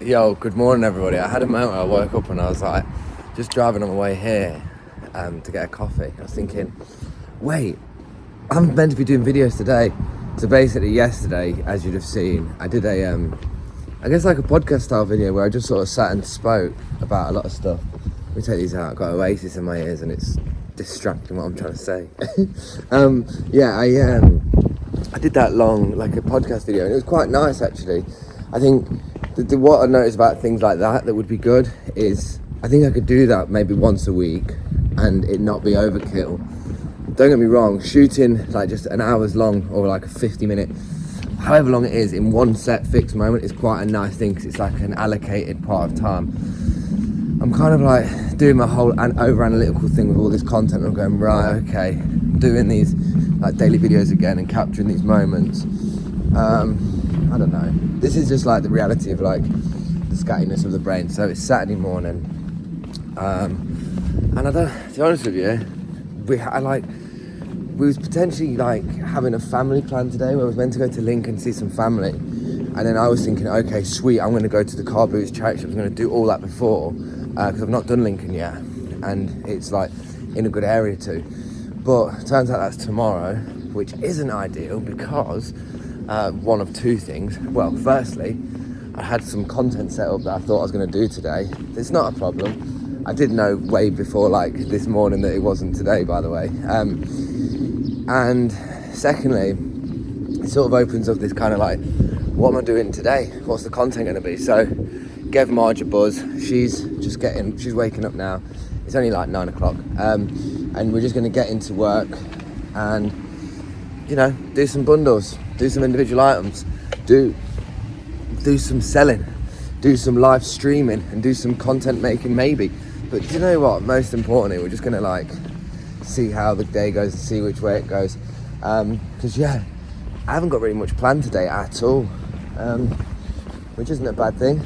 Yo, good morning everybody. I had a moment I woke up and I was like, just driving on my way here to get a coffee. I was thinking, wait, I'm meant to be doing videos today. So basically yesterday, as you'd have seen, I did I guess like a podcast style video where I just sort of sat and spoke about a lot of stuff. Let me take these out. I've got Oasis in my ears and it's distracting what I'm trying to say. I did that long, like a podcast video, and it was quite nice actually. I think what I noticed about things like that would be good is I think I could do that maybe once a week and it not be overkill. Don't get me wrong, shooting like just an hour's long or like a 50-minute, however long it is, in one set fixed moment is quite a nice thing because it's like an allocated part of time. I'm kind of like doing my whole over analytical thing with all this content. I'm going, right, okay, doing these like daily videos again and capturing these moments. I don't know. This is just like the reality of like the scattiness of the brain. So it's Saturday morning, and I don't. To be honest with you, we was potentially like having a family plan today. Where I was meant to go to Lincoln and see some family, and then I was thinking, okay, sweet, I'm going to go to the car boots charity shop. I was going to do all that before because I've not done Lincoln yet, and it's like in a good area too. But turns out that's tomorrow, which isn't ideal because. One of two things. Well, firstly, I had some content set up that I thought I was going to do today. It's not a problem. I did know way before like this morning that it wasn't today, by the way. And secondly, it sort of opens up this kind of like, what am I doing today? What's the content going to be? So, gave Marge a buzz. She's waking up now. It's only like 9 o'clock. And we're just going to get into work and, you know, do some bundles. Do some individual items, do some selling, do some live streaming and do some content making maybe. But do you know what, most importantly, we're just gonna like see how the day goes and see which way it goes. Because I haven't got really much planned today at all, which isn't a bad thing.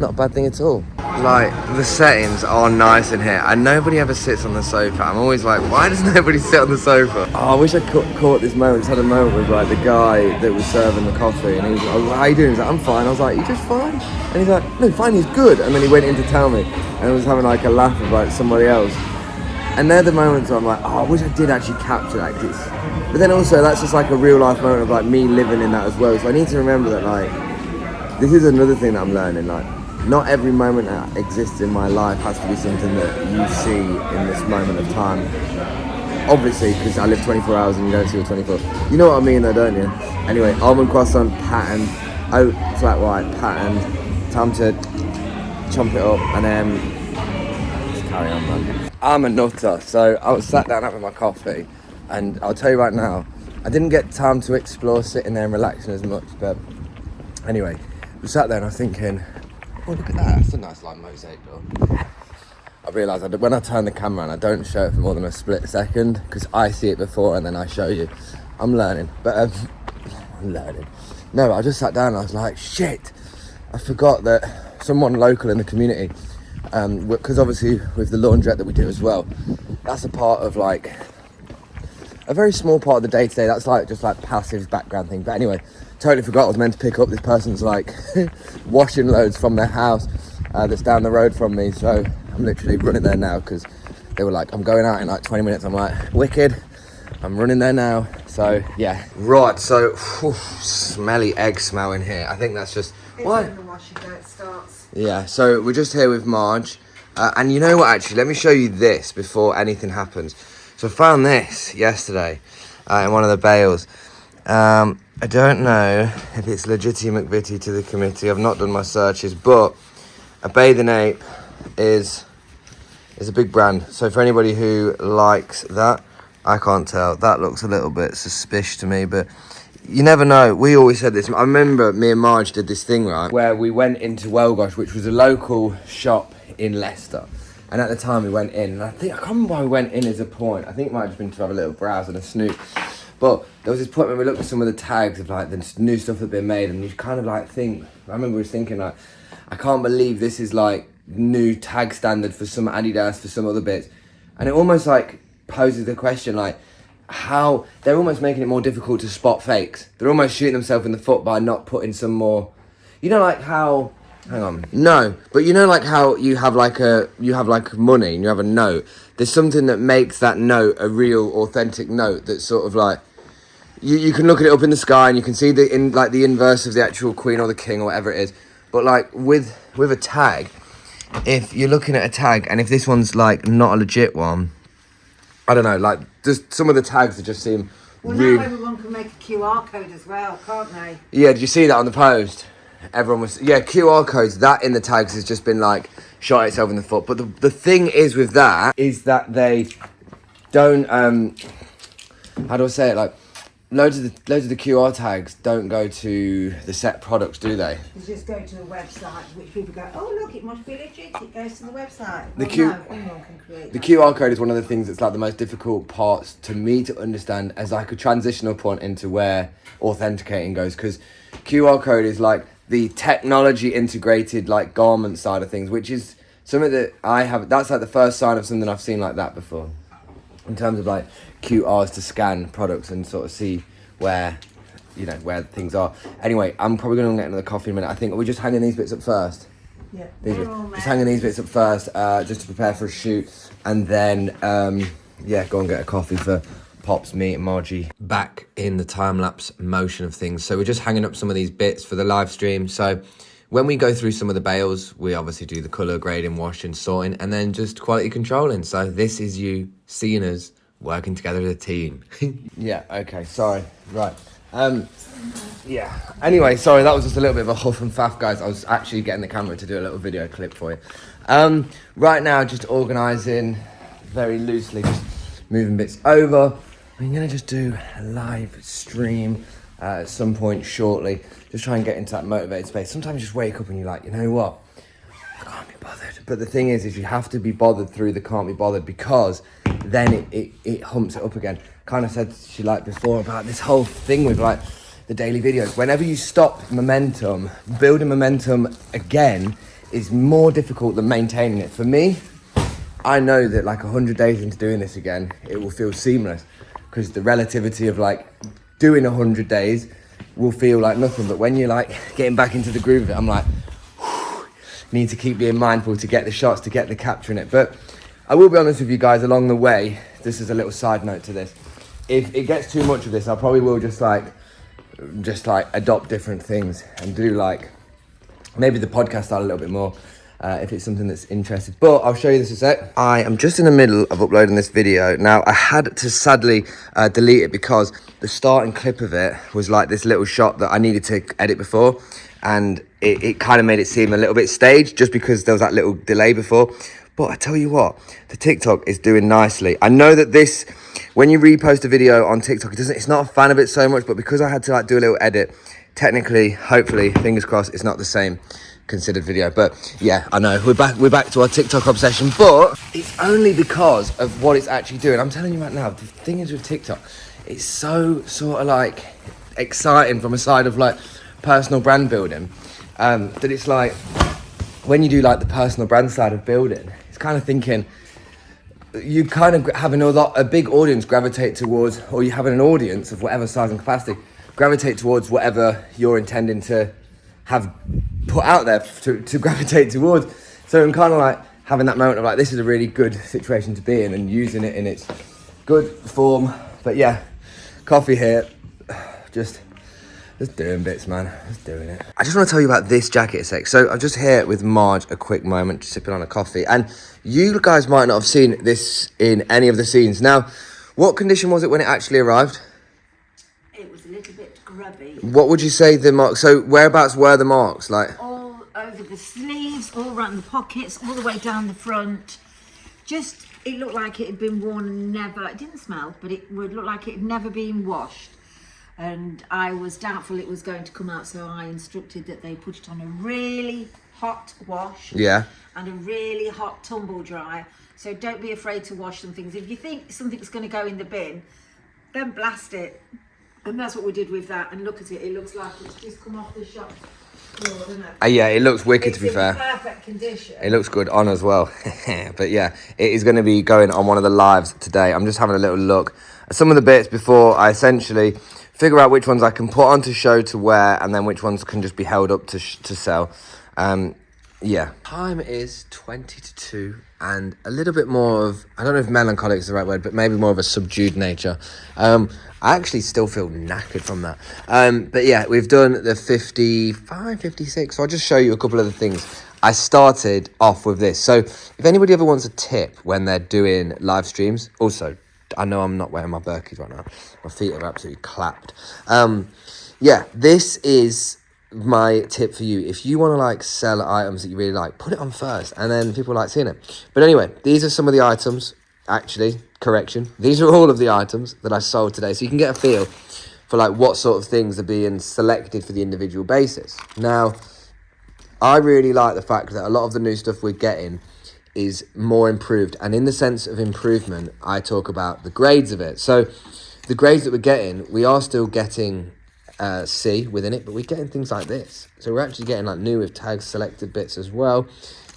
Not a bad thing at all. Like, the settings are nice in here and nobody ever sits on the sofa. I'm always like, why does nobody sit on the sofa? Oh, I wish I caught this moment. Just had a moment with like the guy that was serving the coffee and he was like, how you doing? He's like, I'm fine. I was like, you just fine? And he's like, no, fine, he's good. And then he went in to tell me and I was having like a laugh about somebody else. And they're the moments where I'm like, oh, I wish I did actually capture that. But then also that's just like a real life moment of like me living in that as well. So I need to remember that like, this is another thing that I'm learning, like, not every moment that exists in my life has to be something that you see in this moment of time. Obviously, because I live 24 hours and you don't see all 24. You know what I mean though, don't you? Anyway, almond croissant patterned, oat flat white patterned. Time to chomp it up and then just carry on, man. I'm a nutter, so I was sat down having my coffee and I'll tell you right now, I didn't get time to explore sitting there and relaxing as much, but anyway, I sat there and I was thinking, oh, look at that, that's a nice like mosaic door. I realised when I turn the camera on, I don't show it for more than a split second because I see it before and then I show you. I'm learning, but I'm learning. No, I just sat down and I was like, shit, I forgot that someone local in the community, because obviously with the laundrette that we do as well, that's a part of like, a very small part of the day-to-day. That's like just like passive background thing. But anyway, totally forgot I was meant to pick up this person's like washing loads from their house that's down the road from me. So I'm literally running there now because they were like, I'm going out in like 20 minutes. I'm like, wicked, I'm running there now. So yeah. Right, so smelly egg smell in here. I think that's just, why? It starts. Yeah, so we're just here with Marge. And you know what, actually, let me show you this before anything happens. So I found this yesterday in one of the bales. I don't know if it's legitimate vitty to the committee. I've not done my searches, but a bathing ape is a big brand. So for anybody who likes that, I can't tell. That looks a little bit suspicious to me, but you never know. We always said this. I remember me and Marge did this thing, right, where we went into Wellgosh, which was a local shop in Leicester. And at the time we went in, and I can't remember why we went in as a point. I think it might have just been to have a little browse and a snoop. But there was this point when we looked at some of the tags of like the new stuff that had been made, and you kind of like think, I remember we was thinking like, I can't believe this is like new tag standard for some Adidas, for some other bits. And it almost like poses the question like, how they're almost making it more difficult to spot fakes. They're almost shooting themselves in the foot by not putting some more, you know, like how Hang on. No, but you know, like how you have like money and you have a note. There's something that makes that note a real, authentic note. That's sort of like you can look at it up in the sky and you can see the inverse of the actual queen or the king or whatever it is. But like with a tag, if you're looking at a tag and if this one's like not a legit one, I don't know. Like just some of the tags that just seem. Well, really... now everyone can make a QR code as well, can't they? Yeah. Did you see that on the post? Everyone was, QR codes, that in the tags has just been like shot itself in the foot. But the thing is with that is that they don't, how do I say it? Like loads of the QR tags don't go to the set products, do they? You just go to the website, which people go, oh look, it must be legit, it goes to the website. The anyone can create the that. QR code is one of the things that's like the most difficult parts to me to understand as like a transitional point into where authenticating goes, because QR code is like the technology integrated like garment side of things, which is something that that's like the first sign of something I've seen like that before, in terms of like QRs to scan products and sort of see where things are. Anyway, I'm probably going to get another coffee in a minute. I think we're just hanging these bits up first. Yeah, just hanging these bits up first, just to prepare for a shoot, and then go and get a coffee for Pops, me and Margie. Back in the time-lapse motion of things. So we're just hanging up some of these bits for the live stream. So when we go through some of the bales, we obviously do the colour grading, washing, sorting, and then just quality controlling. So this is you seeing us working together as a team. Yeah, okay, sorry. Right. Anyway, sorry, that was just a little bit of a huff and faff, guys. I was actually getting the camera to do a little video clip for you. Right now, just organising very loosely, just moving bits over. I'm going to just do a live stream at some point shortly. Just try and get into that motivated space. Sometimes you just wake up and you're like, you know what? I can't be bothered. But the thing is you have to be bothered through the can't be bothered, because then it humps it up again. Kind of said she like before about this whole thing with like the daily videos. Whenever you stop momentum, building momentum again is more difficult than maintaining it. For me, I know that like 100 days into doing this again, it will feel seamless, because the relativity of like doing 100 days will feel like nothing. But when you're like getting back into the groove of it, I'm like, need to keep being mindful to get the shots, to get the capture in it. But I will be honest with you guys, along the way, this is a little side note to this. If it gets too much of this, I probably will just like adopt different things and do like maybe the podcast style a little bit more. If it's something that's interested. But I'll show you this in a sec. I am just in the middle of uploading this video. Now, I had to sadly delete it because the starting clip of it was like this little shot that I needed to edit before. And it kind of made it seem a little bit staged just because there was that little delay before. But I tell you what, the TikTok is doing nicely. I know that this, when you repost a video on TikTok, it's not a fan of it so much, but because I had to like do a little edit, technically, hopefully, fingers crossed, it's not the same considered video. But yeah, I know we're back to our TikTok obsession, but it's only because of what it's actually doing. I'm telling you right now, the thing is with TikTok, it's so sort of like exciting from a side of like personal brand building, that it's like when you do like the personal brand side of building, it's kind of thinking you kind of having a big audience gravitate towards, or you having an audience of whatever size and capacity gravitate towards whatever you're intending to have put out there to gravitate towards. So I'm kind of like having that moment of like, this is a really good situation to be in, and using it in its good form. But yeah, coffee here, just doing bits, man, just doing it. I just want to tell you about this jacket a sec. So I'm just here with Marge, a quick moment, just sipping on a coffee, and you guys might not have seen this in any of the scenes. Now, what condition was it when it actually arrived? It was a little bit grubby. What would you say the marks? So whereabouts were the marks? Like all over the sleeves, all around the pockets, all the way down the front. Just, it looked like it had been worn and never, it didn't smell, but it would look like it had never been washed. And I was doubtful it was going to come out, so I instructed that they put it on a really hot wash. Yeah. And a really hot tumble dry. So don't be afraid to wash some things. If you think something's going to go in the bin, then blast it. And that's what we did with that. And look at it, it looks like it's just come off the shop floor, doesn't it? yeah, it looks wicked, to be fair. It's in perfect condition. It looks good on as well. But yeah, it is going to be going on one of the lives today. I'm just having a little look at some of the bits before I essentially figure out which ones I can put on to show to wear, and then which ones can just be held up to sell. Yeah, time is 20 to 2 and a little bit more of, I don't know if melancholic is the right word, but maybe more of a subdued nature. I actually still feel knackered from that. But yeah, we've done the 55, 56. So I'll just show you a couple of the things. I started off with this. So if anybody ever wants a tip when they're doing live streams, also, I know I'm not wearing my Birkies right now. My feet are absolutely clapped. Yeah, this is my tip for you. If you want to like sell items that you really like, put it on first and then people like seeing it. But anyway, these are some of the items, actually, correction, these are all of the items that I sold today, so you can get a feel for like what sort of things are being selected for the individual basis. Now, I really like the fact that a lot of the new stuff we're getting is more improved, and in the sense of improvement, I talk about the grades of it. So the grades that we're getting, we are still getting C within it, but we're getting things like this. So we're actually getting like new with tags selected bits as well,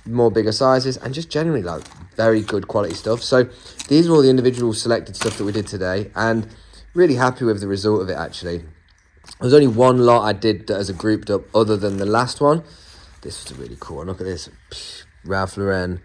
more bigger sizes, and just generally like very good quality stuff. So these are all the individual selected stuff that we did today, and really happy with the result of it. Actually, there's only one lot I did that as a grouped up other than the last one. This was a really cool one. Look at this, Ralph Lauren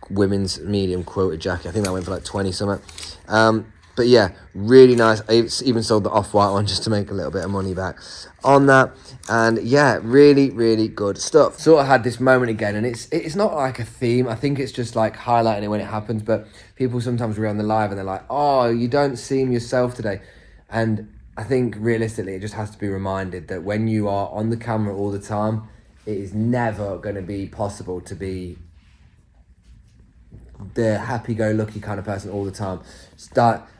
women's medium quilted jacket. I think that went for like 20 something. But yeah, really nice. I even sold the off-white one just to make a little bit of money back on that. And yeah, really, really good stuff. Sort of had this moment again, and it's not like a theme. I think it's just like highlighting it when it happens. But people sometimes read on the live and they're like, oh, you don't seem yourself today. And I think realistically, it just has to be reminded that when you are on the camera all the time, it is never going to be possible to be the happy-go-lucky kind of person all the time.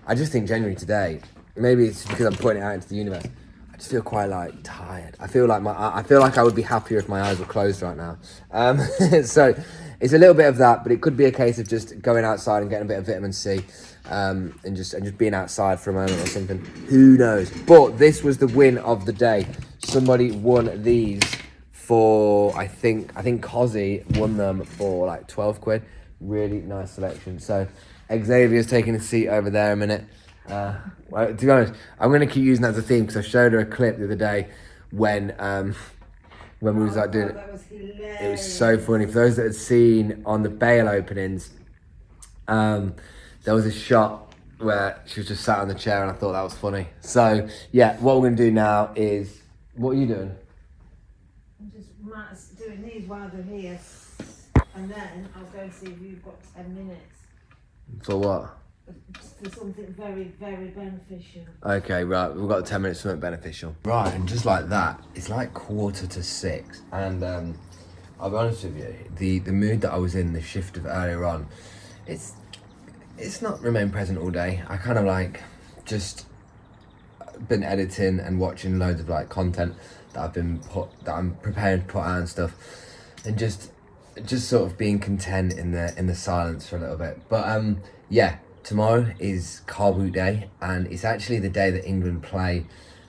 I just think genuinely today, maybe it's because I'm putting it out into the universe, I just feel quite like tired. I feel like I would be happier if my eyes were closed right now. So it's a little bit of that, but it could be a case of just going outside and getting a bit of vitamin C, and just being outside for a moment or something. Who knows? But this was the win of the day. Somebody won these for, I think Cozzy won them for like 12 quid. Really nice selection. So Xavier's taking a seat over there a minute. Well, to be honest, I'm going to keep using that as a theme because I showed her a clip the other day when we was like doing it. It was so funny. For those that had seen on the bail openings, there was a shot where she was just sat on the chair, and I thought that was funny. So yeah, what we're going to do now is, what are you doing? I'm just doing these while they're here, and then I'll go and see if you've got 10 minutes. For what? For something very, very beneficial. Okay, right, we've got 10 minutes for something beneficial. Right, and just like that, it's like 5:45, and I'll be honest with you, the mood that I was in, the shift of earlier on, it's not remained present all day. I kind of like just been editing and watching loads of like content that I'm preparing to put out and stuff, and just sort of being content in the silence for a little bit. But yeah, tomorrow is car boot day, and it's actually the day that England play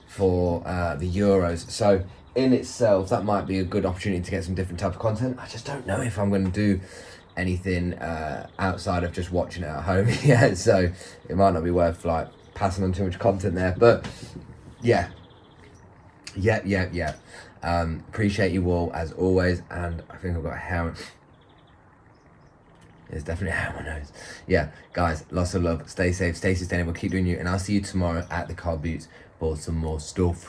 for the Euros. So in itself, that might be a good opportunity to get some different type of content. I just don't know if I'm going to do anything outside of just watching it at home. Yeah, so it might not be worth like passing on too much content there. But yeah. Appreciate you all as always, and I think I've got a hair. There's definitely a hair on my nose. Yeah, guys, lots of love. Stay safe, stay sustainable, keep doing you, and I'll see you tomorrow at the car boots for some more stuff.